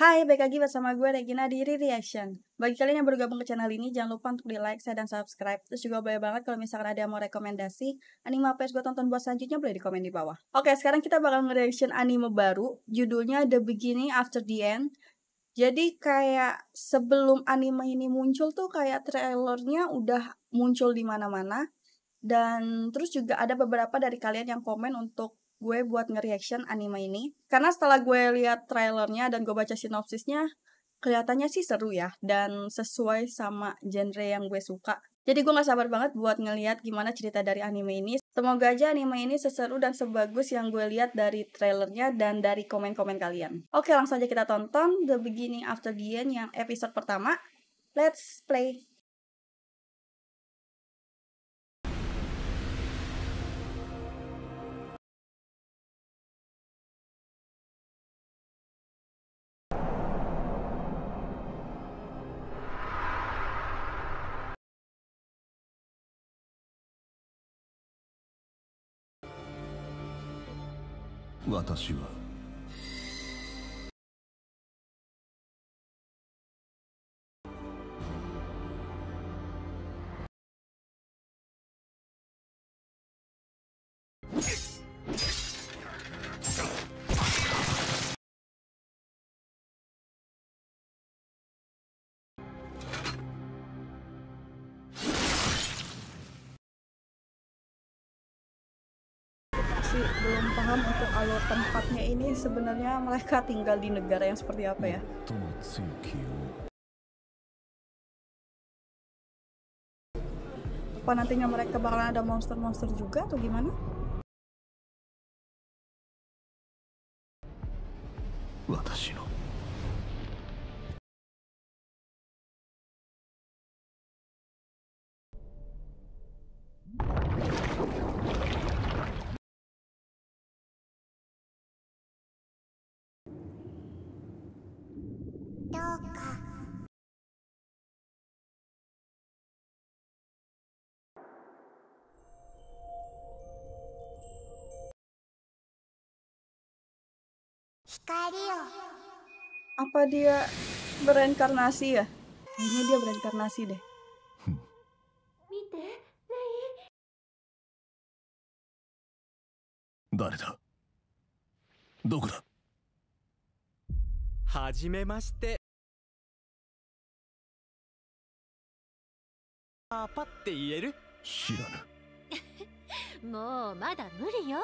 Hai, balik lagi bersama gue Regina di Reaction. Bagi kalian yang baru gabung ke channel ini, jangan lupa untuk di like, share, dan subscribe. Terus juga boleh banget kalau misalkan ada yang mau rekomendasi anime apa yang gue tonton buat selanjutnya, boleh di komen di bawah. Oke, sekarang kita bakal nge-reaction anime baru, judulnya The Beginning After the End. Jadi kayak sebelum anime ini muncul tuh kayak trailernya udah muncul di mana-mana. Dan terus juga ada beberapa dari kalian yang komen untuk gue buat nge-reaction anime ini. Karena setelah gue lihat trailernya dan gue baca sinopsisnya, kelihatannya sih seru ya. Dan sesuai sama genre yang gue suka. Jadi gue gak sabar banget buat ngeliat gimana cerita dari anime ini. Semoga aja anime ini seseru dan sebagus yang gue lihat dari trailernya dan dari komen-komen kalian. Oke, langsung aja kita tonton The Beginning After the End yang episode pertama. Let's play! Belum paham untuk alur tempatnya ini sebenarnya mereka tinggal di negara yang seperti apa ya? Apa nantinya mereka bakalan ada monster-monster juga atau gimana? Apa dia bereinkarnasi ya? Kayaknya dia bereinkarnasi deh. 誰だ？どこだ？はじめまして。パって言える？知らぬ。もうまだ無理よ。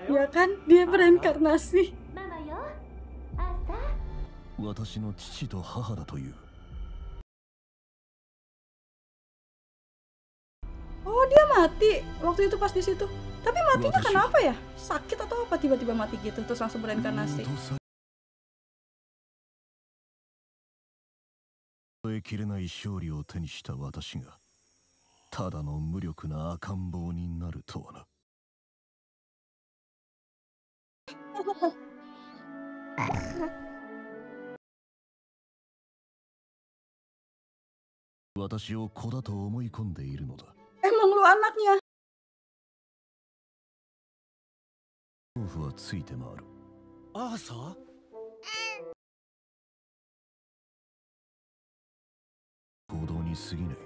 Ya kan, dia bereinkarnasi. ママよ。朝。私の父と母だという。 Oh, dia mati waktu itu pas di situ. Tapi matinya kenapa ya? Sakit atau apa tiba-tiba mati gitu terus langsung bereinkarnasi? 数えきれない勝利を手にした私がただの無力な赤ん坊になるとはな。私を子だと思い込んでいるのだ。 Emang lu anaknya? 恐怖はついて回る。アーサー？行動に過ぎない。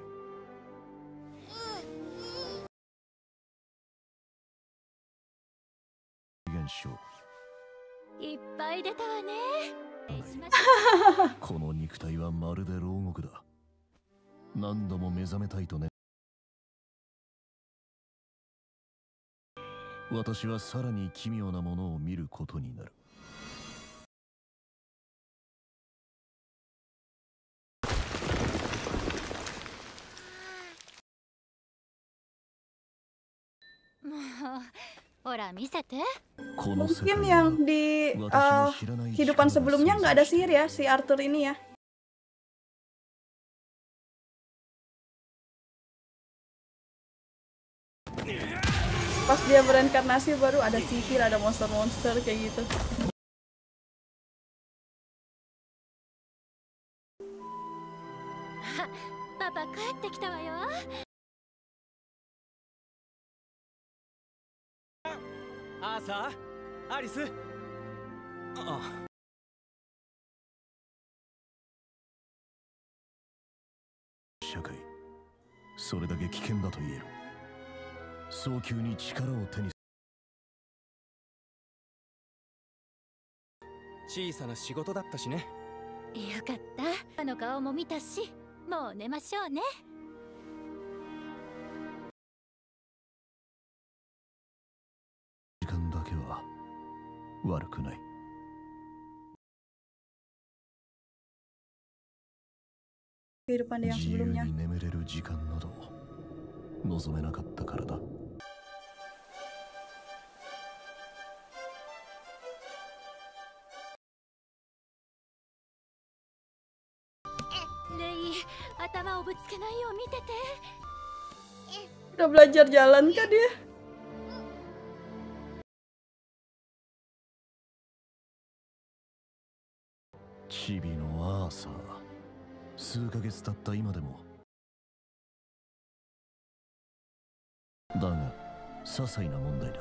現象。いっぱい出たわね。この肉体はまるで牢獄だ。何度も目覚めたいとね。私はさらに奇妙なものを見ることになる。もう、ほら見せて。 Mungkin yang di kehidupan sebelumnya nggak ada sihir ya si Arthur ini ya. Pas dia bereinkarnasi baru ada sihir, ada monster-monster kayak gitu. Papa 帰ってきたわよ。アーサー、アリス。あ、社会、それだけ危険だと言える。早急に力を手に。小さな仕事だったしね。よかった。あの顔も見たし、もう寝ましょうね。時間だけは悪くない。Kehidupan dia yang 自由 sebelumnya. に眠れる時間など望めなかったからだ。レイ、頭をぶつけないよう見てて。 Udah belajar jalan kan dia? チビのアーサー、数ヶ月経った今でも。だが些細な問題だ。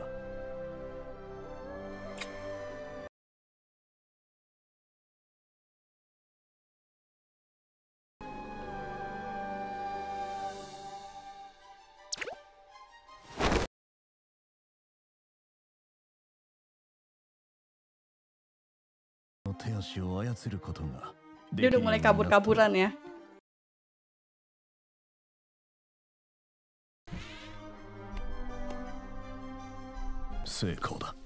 手足を操ることが Dia udah mulai kabur-kaburan ya. 成功だ。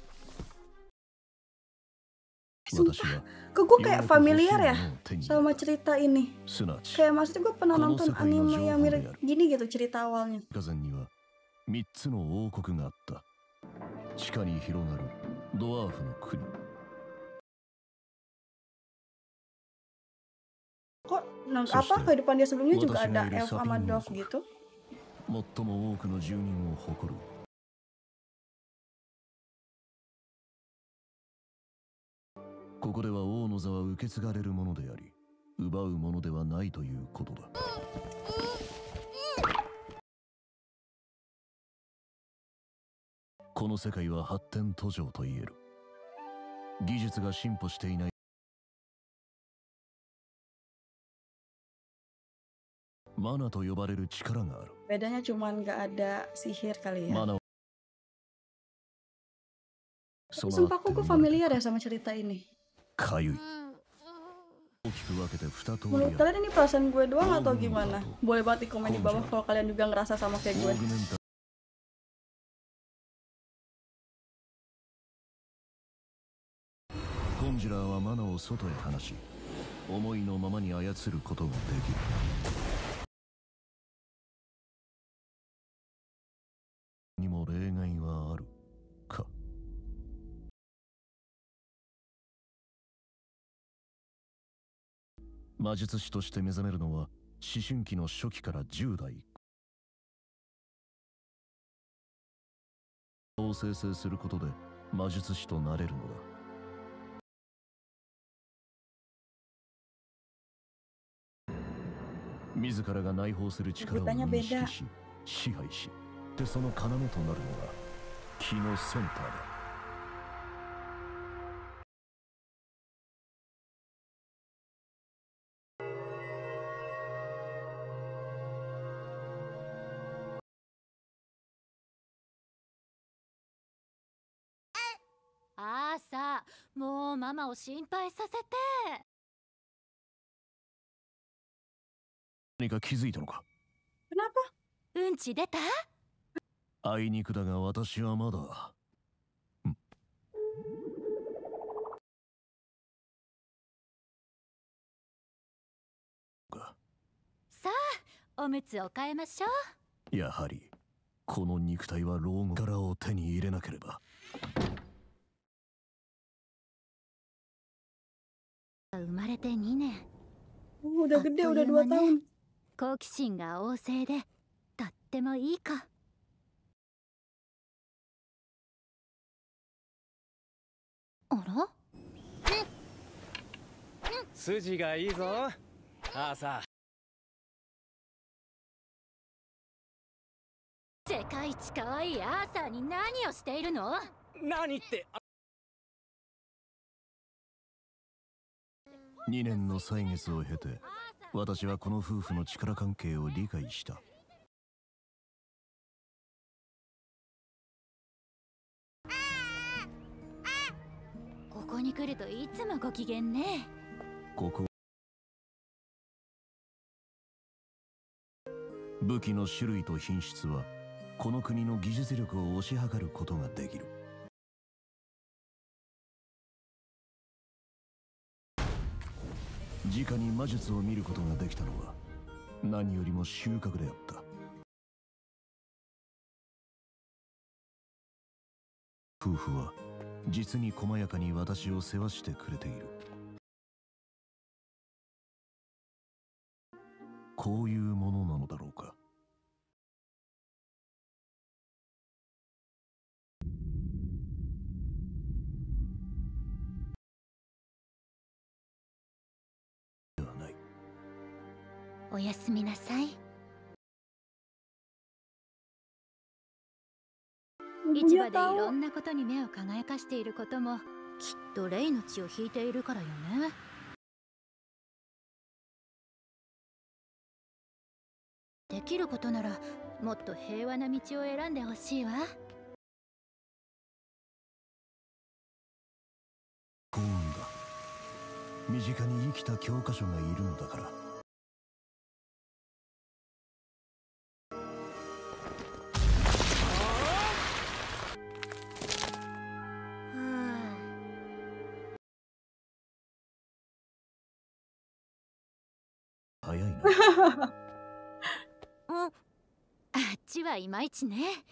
Sumpah, kok gue kayak familiar ya sama cerita ini. すなわち Kayak maksudnya gue pernah nonton anime yang mirip gini gitu cerita awalnya. 火山には3つの王国があった。地下に広がるドワーフの国。 Kok apa kehidupan dia sebelumnya juga ada elf sama dwarf gitu? 最も多くの住人を誇る。ここでは王の座は受け継がれるものであり、奪うものではないということだ。この世界は発展途上と言える。技術が進歩していない。マナと呼ばれる力がある。 Bedanya cuman gak ada sihir kali ya. マナを Sumpah kok gue familiar ya sama cerita ini. かゆい。大きく分けて2通り Menurut ある。 kalian ini perasaan gue doang atau gimana? Boleh banget di komen di bawah kalau kalian juga ngerasa sama kayak オ gue. ーグメンタコンジュラーはマナを外へ放し、思いのままに操ることができる。にも例外はあるか。魔術師として目覚めるのは思春期の初期から10代。を生成することで魔術師となれるのだ。自らが内包する力を認識し、支配し、でその要となるのが気のセンターだ。 あーさ、もうママを心配させて。何か気づいたのか。 Kenapa? うんち出た？あいにくだが私はまだ。さあ、おむつを変えましょう。やはりこの肉体は老後からを手に入れなければ。生まれて2年。 Udah gede, udah 2 tahun. 好奇心が旺盛でとってもいい子。あら？筋がいいぞ、アーサ世界一可愛いアーサーに何をしているの？ー。何って2年の歳月を経て、私はこの夫婦の力関係を理解した。ここに来るといつもご機嫌ね。ここ武器の種類と品質はこの国の技術力を推し量ることができる。直に魔術を見ることができたのは何よりも収穫であった。夫婦は実に細やかに私を世話してくれている。こういうものなのだろうか。ではない。おやすみなさい。市場でいろんなことに目を輝かしていることもきっとレイの血を引いているからよね。できることならもっと平和な道を選んでほしいわ。幸運だ。身近に生きた教科書がいるのだから。早いな。あっちはいまいちね。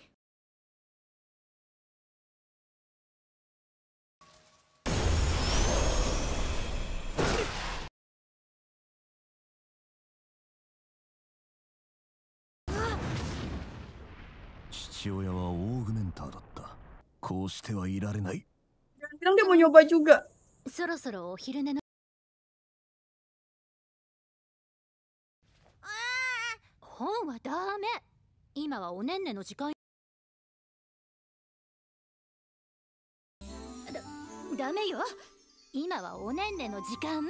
父親はオーグメンターだった。こうしてはいられない。Bilang dia mau nyoba juga. そろそろお昼寝の。本はダメ。今はおねんねの時間。ダメよ。今はおねんねの時間。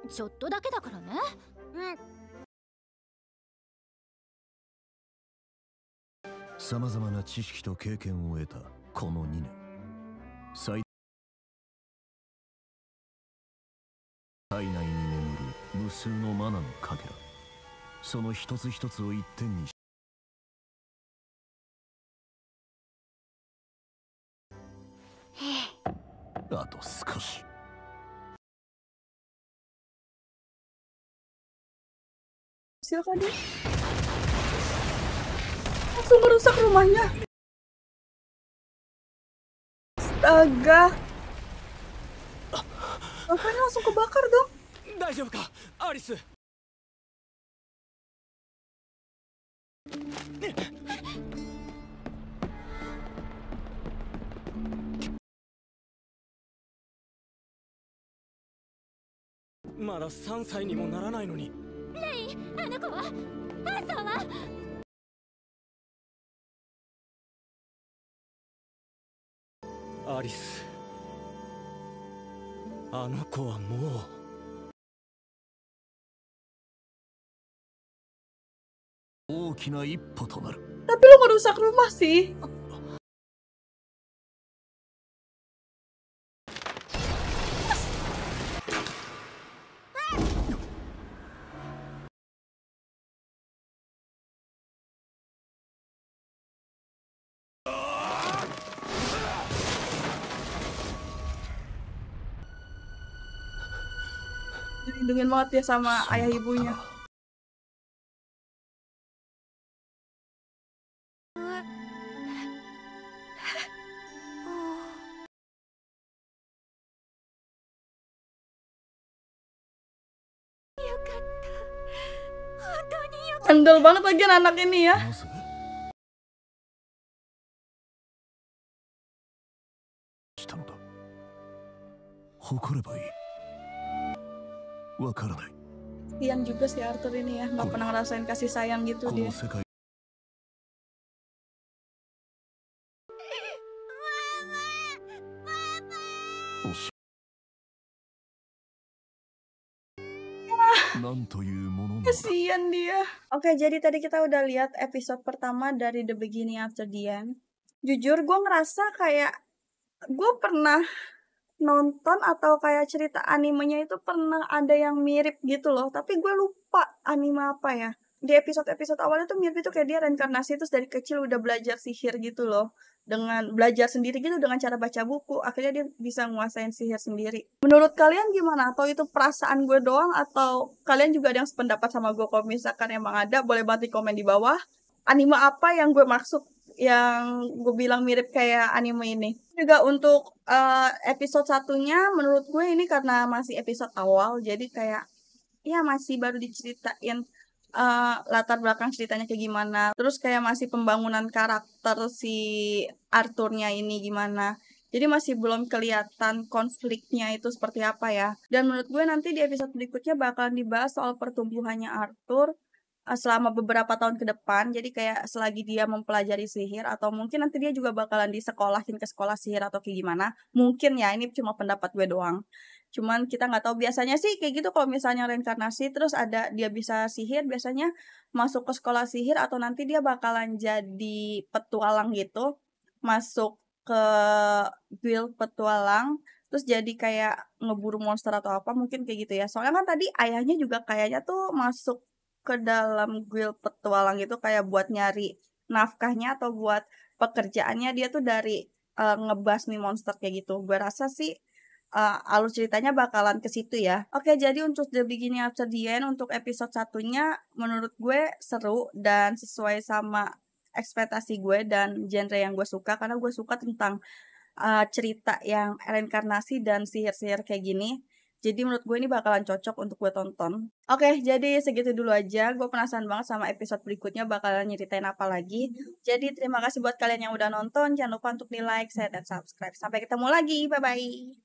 ちょっとだけだからね。さまざまな知識と経験を得たこの2年。体内に眠る無数のマナのかけら、その一つ一つを一点にし、あと少し。Silakan dia. Langsung merusak rumahnya. Astaga. Bapaknya langsung kebakar dong. 大丈夫かアリス。まだ3歳にもならないのに。レイ、あの子はアーサーは。アリス、あの子はもう。大きな一歩となる。Tapi lo merusak rumah sih. Dilindungin banget ya sama ayah ibunya. Handal banget lagi anak ini ya. Kasian juga si Arthur ini ya, nggak pernah ngerasain kasih sayang gitu dia. なんというものなのだ。 Kasian dia. Oke, jadi tadi kita udah lihat episode pertama dari The Beginning After the End. Jujur gue ngerasa kayak gue pernah nonton atau kayak cerita animenya itu pernah ada yang mirip gitu loh. Tapi gue lupa anime apa ya. Di episode-episode awalnya tuh mirip itu kayak dia reinkarnasi terus dari kecil udah belajar sihir gitu loh. Dengan belajar sendiri gitu dengan cara baca buku. Akhirnya dia bisa nguasain sihir sendiri. Menurut kalian gimana? Atau itu perasaan gue doang? Atau kalian juga ada yang sependapat sama gue? Kalau misalkan emang ada, boleh banget di komen di bawah. Anime apa yang gue maksud? Yang gue bilang mirip kayak anime ini. Juga untuk episode satunya menurut gue ini karena masih episode awal. Jadi kayak ya masih baru diceritain latar belakang ceritanya kayak gimana. Terus kayak masih pembangunan karakter si Arthurnya ini gimana. Jadi masih belum kelihatan konfliknya itu seperti apa ya. Dan menurut gue nanti di episode berikutnya bakalan dibahas soal pertumbuhannya Arthur selama beberapa tahun ke depan. Jadi kayak selagi dia mempelajari sihir atau mungkin nanti dia juga bakalan disekolahin ke sekolah sihir atau kayak gimana. Mungkin ya, ini cuma pendapat gue doang. Cuman kita nggak tahu, biasanya sih kayak gitu kalau misalnya reinkarnasi terus ada dia bisa sihir, biasanya masuk ke sekolah sihir atau nanti dia bakalan jadi petualang gitu, masuk ke guild petualang terus jadi kayak ngeburu monster atau apa, mungkin kayak gitu ya. Soalnya kan tadi ayahnya juga kayaknya tuh masuk ke dalam guild petualang itu kayak buat nyari nafkahnya atau buat pekerjaannya dia tuh dari ngebasmi monster kayak gitu. Gue rasa sih alur ceritanya bakalan ke situ ya. Oke, jadi untuk The Beginning After the End untuk episode satunya menurut gue seru dan sesuai sama ekspektasi gue dan genre yang gue suka, karena gue suka tentang cerita yang reinkarnasi dan sihir-sihir kayak gini. Jadi menurut gue ini bakalan cocok untuk gue tonton. Oke, jadi segitu dulu aja. Gue penasaran banget sama episode berikutnya bakalan nyeritain apa lagi. Jadi terima kasih buat kalian yang udah nonton. Jangan lupa untuk di like, share, dan subscribe. Sampai ketemu lagi. Bye-bye.